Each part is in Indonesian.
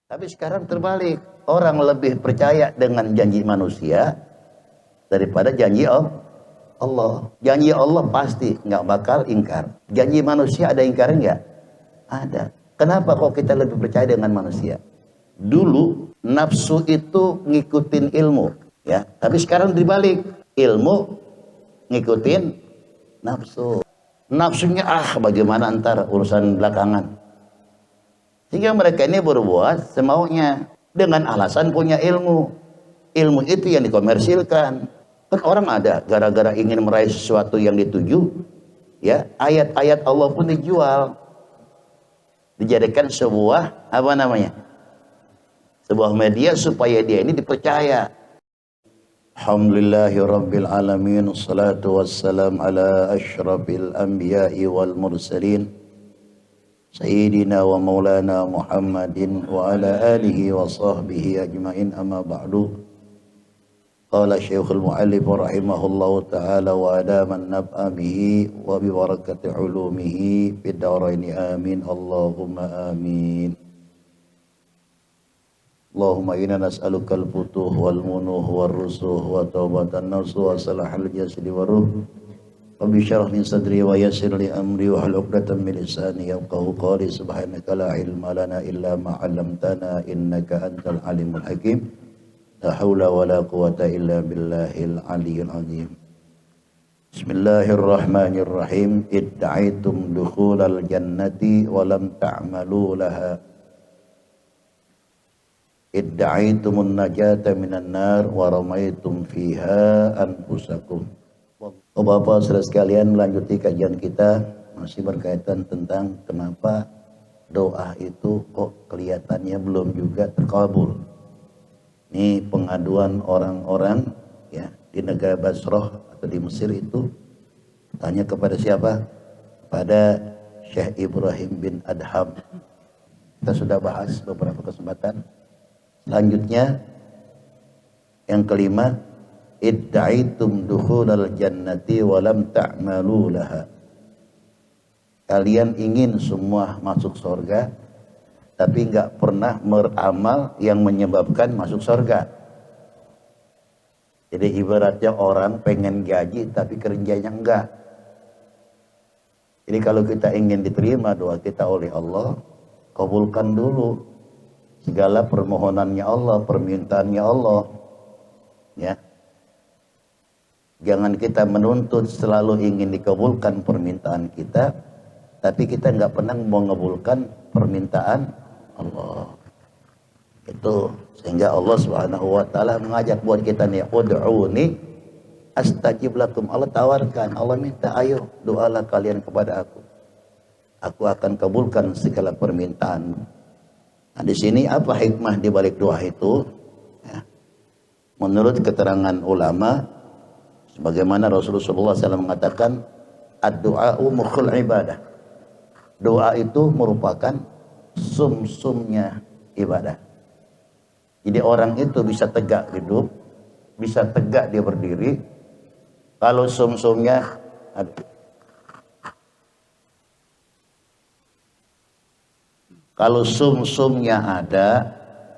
Tapi sekarang terbalik, orang lebih percaya dengan janji manusia daripada janji Allah. Janji Allah pasti nggak bakal ingkar. Janji manusia ada ingkar nggak? Ada. Kenapa kok kita lebih percaya dengan manusia? Dulu nafsu itu ngikutin ilmu, ya. Tapi sekarang dibalik, ilmu ngikutin nafsu. Nafsunya bagaimana ntar urusan belakangan. Sehingga mereka ini berbuat semaunya dengan alasan punya ilmu. Ilmu itu yang dikomersilkan. Kan orang ada gara-gara ingin meraih sesuatu yang dituju, ya, ayat-ayat Allah pun dijual. Dijadikan sebuah sebuah media supaya dia ini dipercaya. Alhamdulillahirabbil alamin, wassalatu wassalam ala asyrafil anbiya'i wal mursalin sayyidina wa maulana Muhammadin wa ala alihi wa sahbihi ajmain, amma ba'du. Qala Syekhul Mu'allif rahimahullahu ta'ala wa adaman nab'a bihi wa bibarakati ulumihi fid daraini amin Allahumma amin. Allahumma inna nas'aluka al-futuh wal munuh wal rusuh wa taubatan nasuh wa salahal jasadi wa ruh. Rabbi syrah li sadri wa yassir li amri wa hlul 'uqdatam min lisani yafqahu qawli. Subhanaka la ilma lana illa ma 'allamtana innaka antal alimul hakim. La haula wa la quwata illa billahil aliyyil azim. Bismillahirrahmanirrahim. Idda'aitum dukhulal jannati wa lam ta'malu laha. Idda'aitumun najata minan nar wa ramaitum fiha anfusakum. Bapak-bapak saudara sekalian, melanjuti kajian kita masih berkaitan tentang kenapa doa itu kok kelihatannya belum juga terkabul. Ini pengaduan orang-orang, ya, di negara Basrah atau di Mesir itu tanya kepada siapa? Pada Syekh Ibrahim bin Adham. Kita sudah bahas beberapa kesempatan. Selanjutnya yang kelima, idda'aitum dukhulal jannati wa lam ta'malu laha. Kalian ingin semua masuk surga, tapi enggak pernah beramal yang menyebabkan masuk surga. Jadi ibaratnya orang pengen gaji tapi kerjanya enggak. Jadi kalau kita ingin diterima doa kita oleh Allah, kabulkan dulu segala permohonannya Allah, permintaannya Allah, ya. Jangan kita menuntut selalu ingin dikabulkan permintaan kita, tapi kita enggak pernah mengabulkan permintaan Allah. Itu sehingga Allah Subhanahu wa taala mengajak buat kita nih, ud'uni astajib lakum. Allah tawarkan, Allah minta, ayo doalah kalian kepada aku akan kabulkan segala permintaan. Nah, di sini apa hikmah di balik doa itu? Ya. Menurut keterangan ulama, sebagaimana Rasulullah SAW mengatakan, ad-du'a'u mukhul ibadah. Doa itu merupakan sumsumnya ibadah. Jadi orang itu bisa tegak hidup, bisa tegak dia berdiri, kalau sumsumnya ada. Kalau sumsumnya ada,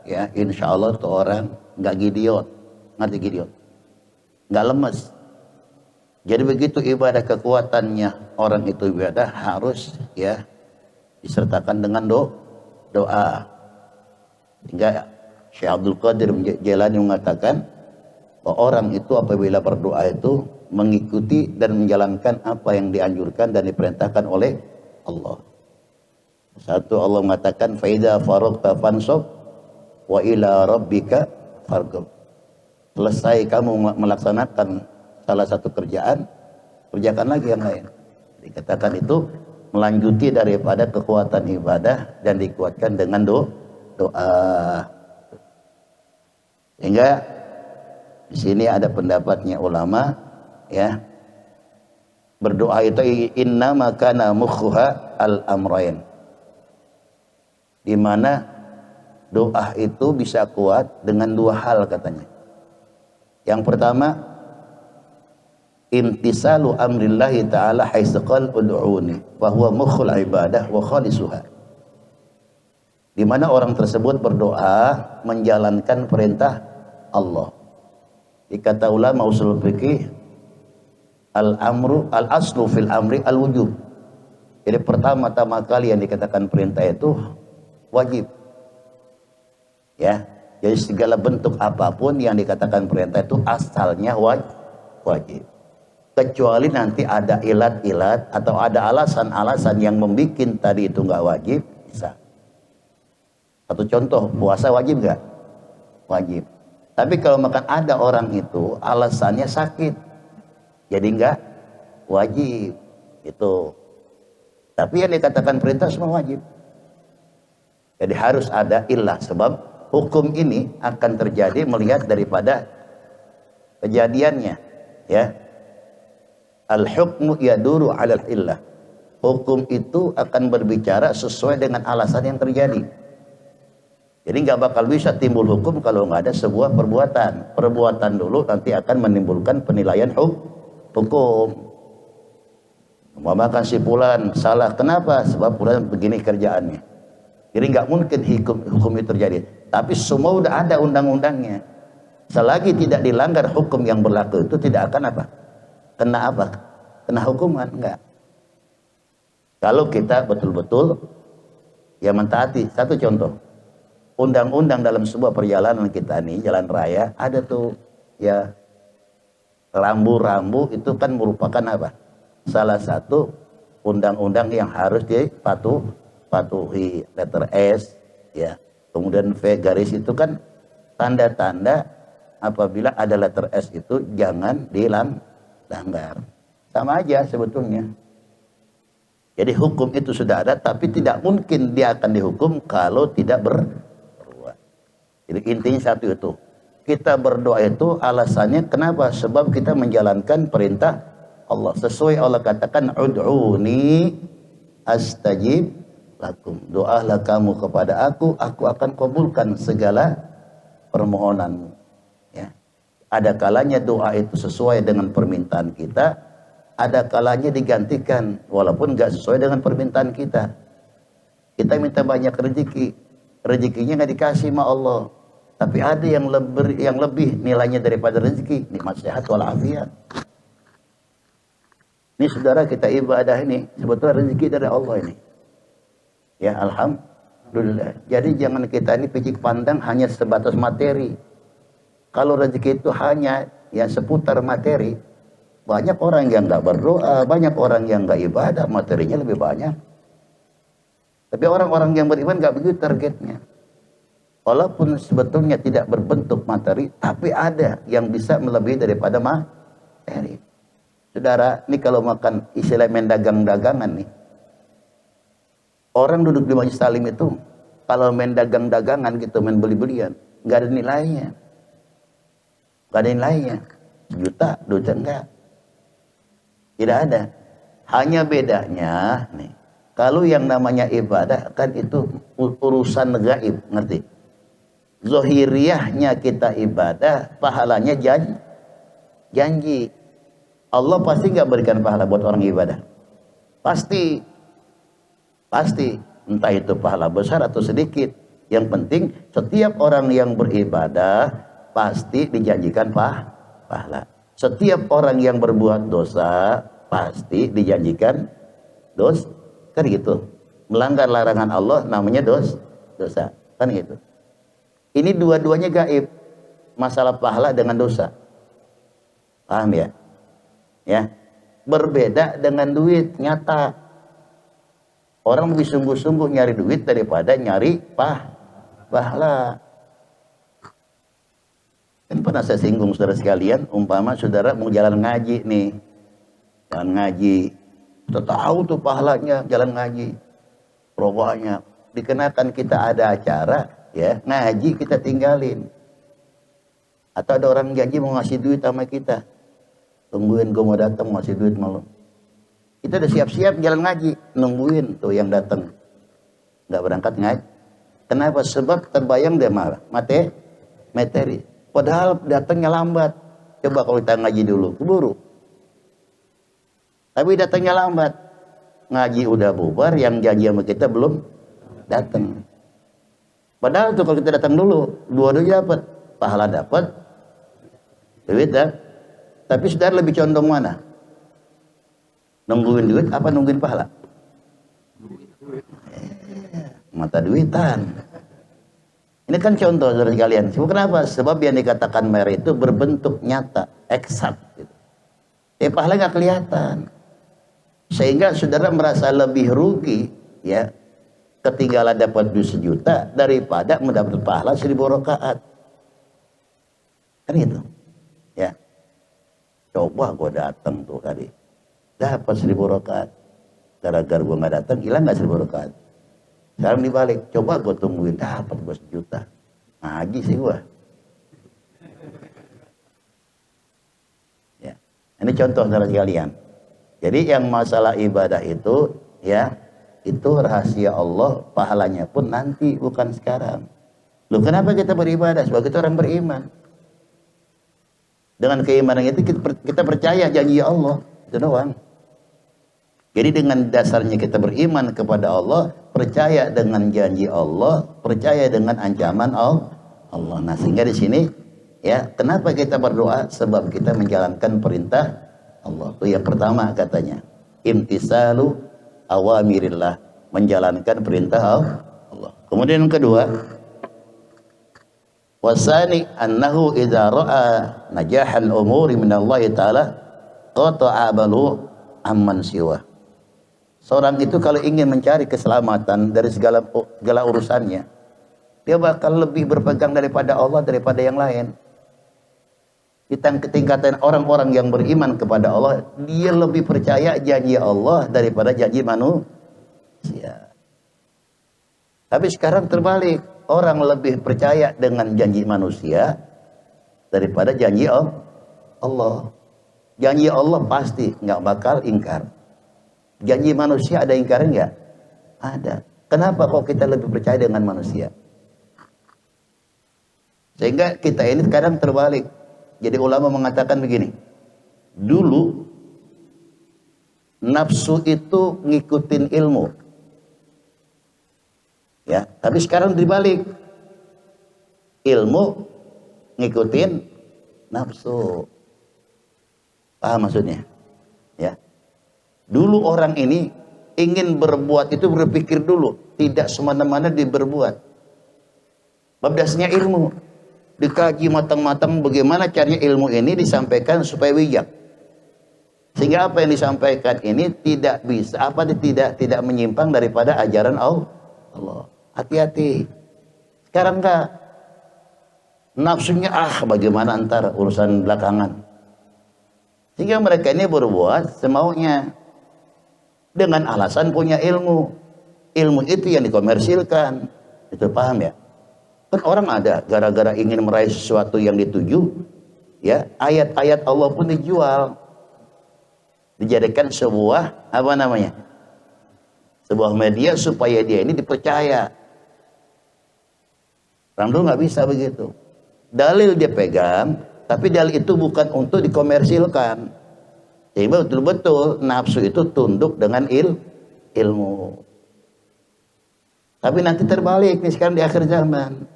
ya insya Allah tuh orang nggak gidiot, ngerti gidiot, nggak lemes. Jadi begitu ibadah kekuatannya orang itu ibadah harus, ya, disertakan dengan doa. Hingga Syekh Abdul Qadir Jailani mengatakan bahwa orang itu apabila berdoa itu mengikuti dan menjalankan apa yang dianjurkan dan diperintahkan oleh Allah. Satu, Allah mengatakan fa idza faragta fansab wa ila rabbika farghab. Selesai kamu melaksanakan salah satu kerjaan, kerjakan lagi yang lain. Dikatakan itu melanjuti daripada kekuatan ibadah dan dikuatkan dengan doa. Sehingga di sini ada pendapatnya ulama, ya. Berdoa itu inna makana mukhuha al-amrain. Di mana doa itu bisa kuat dengan dua hal katanya. Yang pertama, imtisalu amrillahi ta'ala haitsu qala ud'uni wa huwa mukhul ibadah wa khalisuha. di mana orang tersebut berdoa menjalankan perintah Allah. Dikata ulama usul fikih, al aslu fil amri al wujub. Jadi pertama-tama kali yang dikatakan perintah itu wajib. Ya, jadi segala bentuk apapun yang dikatakan perintah itu asalnya wajib. Kecuali nanti ada ilat-ilat atau ada alasan-alasan yang membuat tadi itu nggak wajib, bisa. Satu contoh, puasa wajib nggak? Wajib. Tapi kalau makan ada orang itu alasannya sakit, jadi nggak wajib itu. Tapi yang dikatakan perintah semua wajib. Jadi harus ada illah, sebab hukum ini akan terjadi melihat daripada kejadiannya, ya. Al-hukmu yaduru 'alal illah. Hukum itu akan berbicara sesuai dengan alasan yang terjadi. Jadi nggak bakal bisa timbul hukum kalau nggak ada sebuah perbuatan. Perbuatan dulu nanti akan menimbulkan penilaian hukum. Umpamakan si fulan salah, kenapa? Sebab fulan begini kerjaannya. Jadi nggak mungkin hukum itu terjadi. Tapi semua udah ada undang-undangnya. Selagi tidak dilanggar hukum yang berlaku itu tidak akan apa? Kena apa? Kena hukuman, enggak. Kalau kita betul-betul ya mentaati. Satu contoh, undang-undang dalam sebuah perjalanan kita nih, jalan raya, ada tuh ya rambu-rambu itu kan merupakan apa? Salah satu undang-undang yang harus dipatuhi. Letter S, ya. Kemudian V garis itu kan tanda-tanda apabila ada letter S itu jangan dilanggar. Sama aja sebetulnya. Jadi hukum itu sudah ada, tapi tidak mungkin dia akan dihukum kalau tidak berbuat. Jadi intinya satu itu. Kita berdoa itu alasannya kenapa? Sebab kita menjalankan perintah Allah. Sesuai Allah katakan, ud'uni astajib lakum. Doalah kamu kepada aku akan kabulkan segala permohonanmu. Ya. Ada kalanya doa itu sesuai dengan permintaan kita, ada kalanya digantikan walaupun nggak sesuai dengan permintaan kita. Kita minta banyak rezeki, rezekinya nggak dikasih sama Allah. Tapi ada yang lebih nilainya daripada rezeki, nikmat sehat walafiat. Ini saudara, kita ibadah ini sebetulnya rezeki dari Allah ini. Ya alhamdulillah. Jadi jangan kita ini picik pandang hanya sebatas materi. Kalau rezeki itu hanya ya seputar materi, banyak orang yang nggak berdoa, banyak orang yang nggak ibadah, materinya lebih banyak. Tapi orang-orang yang beriman nggak begitu targetnya. Walaupun sebetulnya tidak berbentuk materi, tapi ada yang bisa melebihi daripada materi. Saudara, ini kalau makan istilah main dagang-dagangan nih. Orang duduk di majelis taklim itu, kalau main dagang-dagangan gitu, main beli-belian, nggak ada nilainya. Nggak ada nilainya. Juta, 2 juta enggak. Tidak ada. Hanya bedanya nih, kalau yang namanya ibadah kan itu urusan gaib, ngerti? Zohiriyahnya kita ibadah, pahalanya janji. Allah pasti nggak berikan pahala buat orang ibadah. Pasti. Entah itu pahala besar atau sedikit. Yang penting setiap orang yang beribadah pasti dijanjikan pahala. Setiap orang yang berbuat dosa pasti dijanjikan dosa. Kan gitu. Melanggar larangan Allah namanya dosa. Kan gitu. Ini dua-duanya gaib. Masalah pahala dengan dosa. Paham ya? Ya. Berbeda dengan duit nyata. Orang lebih sungguh-sungguh nyari duit daripada nyari pahala. Kan pernah saya singgung saudara sekalian, umpama saudara mau jalan ngaji nih. Jalan ngaji. Kita tahu tuh pahalanya jalan ngaji. Pokoknya dikenakan kita ada acara, ya, ngaji kita tinggalin. Atau ada orang janji mau ngasih duit sama kita. Tungguin gue mau datang ngasih duit malam. Kita udah siap-siap jalan ngaji, nungguin tuh yang datang. Nggak berangkat ngaji. Kenapa? Sebab terbayang dia marah. Materi. Padahal datangnya lambat. Coba kalau kita ngaji dulu, keburu. Tapi datangnya lambat. Ngaji udah bubar, yang janji sama kita belum datang. Padahal tuh kalau kita datang dulu, dua-duanya dapat, pahala dapat, duit dah. Tapi saudara lebih condong mana? Nungguin duit apa nungguin pahala? Mata duitan. Ini kan contoh dari kalian. Kenapa? Sebab yang dikatakan mer itu berbentuk nyata, eksak. Gitu. Pahala nggak kelihatan. Sehingga saudara merasa lebih rugi, ya, ketinggalan dapat duit 1 juta daripada mendapat pahala 1000 rakaat. Kan gitu. Ya. Coba gue datang tuh tadi, dapat 1000 rakaat. Gara-gara gue nggak datang, hilang nggak 1000 rakaat. Sekarang dibalik, coba gue tungguin, dapat gue 1 juta. Ngaji sih gue. Ya. Ini contoh saudara sekalian. Jadi yang masalah ibadah itu, ya, itu rahasia Allah, pahalanya pun nanti, bukan sekarang. Loh, kenapa kita beribadah? Sebab kita orang beriman. Dengan keimanan itu kita percaya janji Allah, itu doang. Jadi dengan dasarnya kita beriman kepada Allah, percaya dengan janji Allah, percaya dengan ancaman Allah. Nah, sehingga di sini, ya, kenapa kita berdoa? Sebab kita menjalankan perintah Allah. Itu yang pertama katanya, imtisalu awamirillah, menjalankan perintah Allah. Kemudian yang kedua, wasani annahu idza ra'a najahal umuri min Allah taala qata'a balu amman siwa. Seorang itu kalau ingin mencari keselamatan dari segala urusannya, dia bakal lebih berpegang daripada Allah daripada yang lain. Tingkatan orang-orang yang beriman kepada Allah, dia lebih percaya janji Allah daripada janji manusia. Tapi sekarang terbalik, orang lebih percaya dengan janji manusia daripada janji Allah. Janji Allah pasti nggak bakal ingkar. Janji manusia ada ingkar enggak? Ada. Kenapa kok kita lebih percaya dengan manusia? Sehingga kita ini sekarang terbalik. Jadi ulama mengatakan begini, dulu nafsu itu ngikutin ilmu, ya. Tapi sekarang dibalik, ilmu ngikutin nafsu. Paham maksudnya? Ya. Dulu orang ini ingin berbuat itu berpikir dulu, tidak semena-mena diberbuat. Bab dasarnya ilmu, dikaji matang-matang bagaimana caranya ilmu ini disampaikan supaya bijak. Sehingga apa yang disampaikan ini tidak bisa, tidak menyimpang daripada ajaran Allah. Hati-hati. Sekarang enggak. Nafsunya bagaimana antar urusan belakangan. Sehingga mereka ini berbuat semaunya. Dengan alasan punya ilmu. Ilmu itu yang dikomersilkan. Itu paham ya? Kan orang ada gara-gara ingin meraih sesuatu yang dituju, ya, ayat-ayat Allah pun dijual. Dijadikan sebuah sebuah media supaya dia ini dipercaya. Orang dulu nggak bisa begitu. Dalil dia pegang, tapi dalil itu bukan untuk dikomersilkan. Sehingga betul-betul nafsu itu tunduk dengan ilmu. Tapi nanti terbalik nih sekarang di akhir zaman.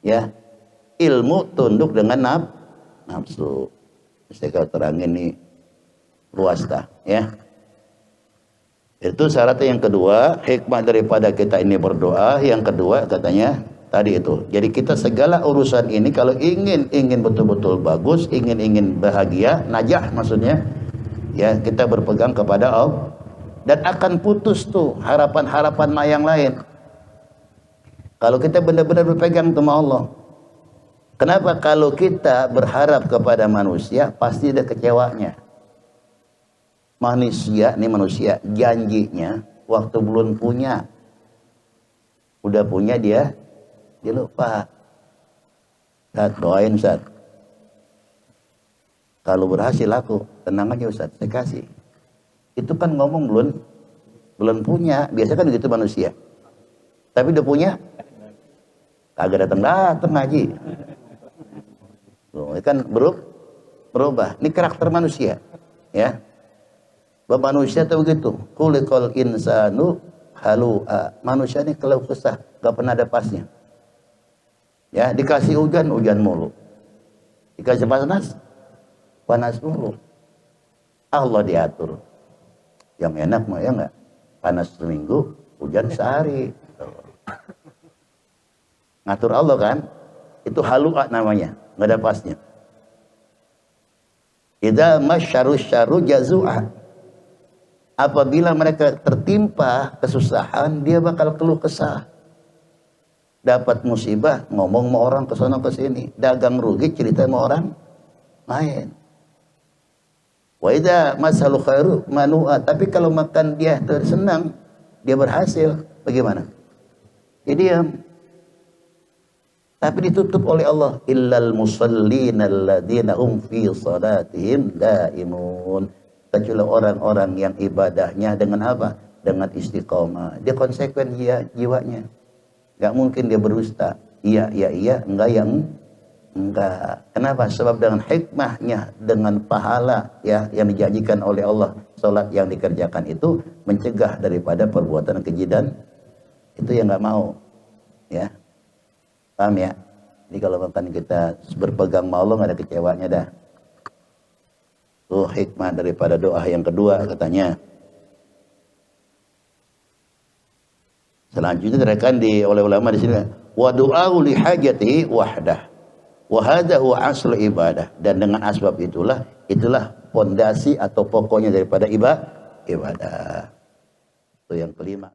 Ya, ilmu tunduk dengan nafsu. Saya terangin nih luas dah, ya. Itu syarat yang kedua, hikmah daripada kita ini berdoa. Yang kedua katanya tadi itu. Jadi kita segala urusan ini kalau ingin betul-betul bagus, ingin bahagia, najah maksudnya, ya, kita berpegang kepada Allah dan akan putus tuh harapan-harapan yang lain. Kalau kita benar-benar berpegang sama Allah. Kenapa? Kalau kita berharap kepada manusia pasti ada kecewanya. Manusia janjinya waktu belum punya, udah punya dia lupa. Ustaz, doain Ustaz, kalau berhasil aku, tenang aja Ustaz, saya kasih. Itu kan ngomong belum punya, biasa kan gitu manusia. Tapi udah punya, kagak datang ngaji. Loh, kan berubah. Ini karakter manusia, ya. Manusia itu begitu. Khuliqal insanu halu'a. Manusia ini kalau kesah, gak pernah ada pasnya. Ya, dikasih hujan, hujan mulu. Dikasih panas, panas mulu. Allah diatur. Yang enak mah ya enggak? Panas seminggu, hujan sehari. Ngatur Allah kan? Itu halu'a namanya, enggak ada pasnya. Idza masyaru syarru jazu'a. Apabila mereka tertimpa kesusahan, dia bakal keluh kesah. Dapat musibah, ngomong sama orang ke sana ke sini. Dagang rugi, cerita sama orang lain. Wa idza masalu khairu manu'a. Tapi kalau makan dia tersenang, dia berhasil, bagaimana? Dia diam. Tapi ditutup oleh Allah, illal musallina alladzina hum fi salatihim daimun. Kecuali orang-orang yang ibadahnya dengan apa? Dengan istiqomah. Dia konsekuen jiwanya. Gak mungkin dia berdusta. Iya, enggak yang enggak. Kenapa? Sebab dengan hikmahnya, dengan pahala ya yang dijanjikan oleh Allah, salat yang dikerjakan itu mencegah daripada perbuatan keji dan itu yang enggak mau. Ya. Paham ya? Jadi kalau makan kita berpegang sama Allah, nggak ada kecewanya dah. Tuh hikmah daripada doa yang kedua katanya. Selanjutnya diterangkan oleh ulama di sini, wa du'a'u li hajati wahdah. Wa hadza huwa aslu ibadah. Dan dengan asbab itulah pondasi atau pokoknya daripada ibadah. Itu yang kelima.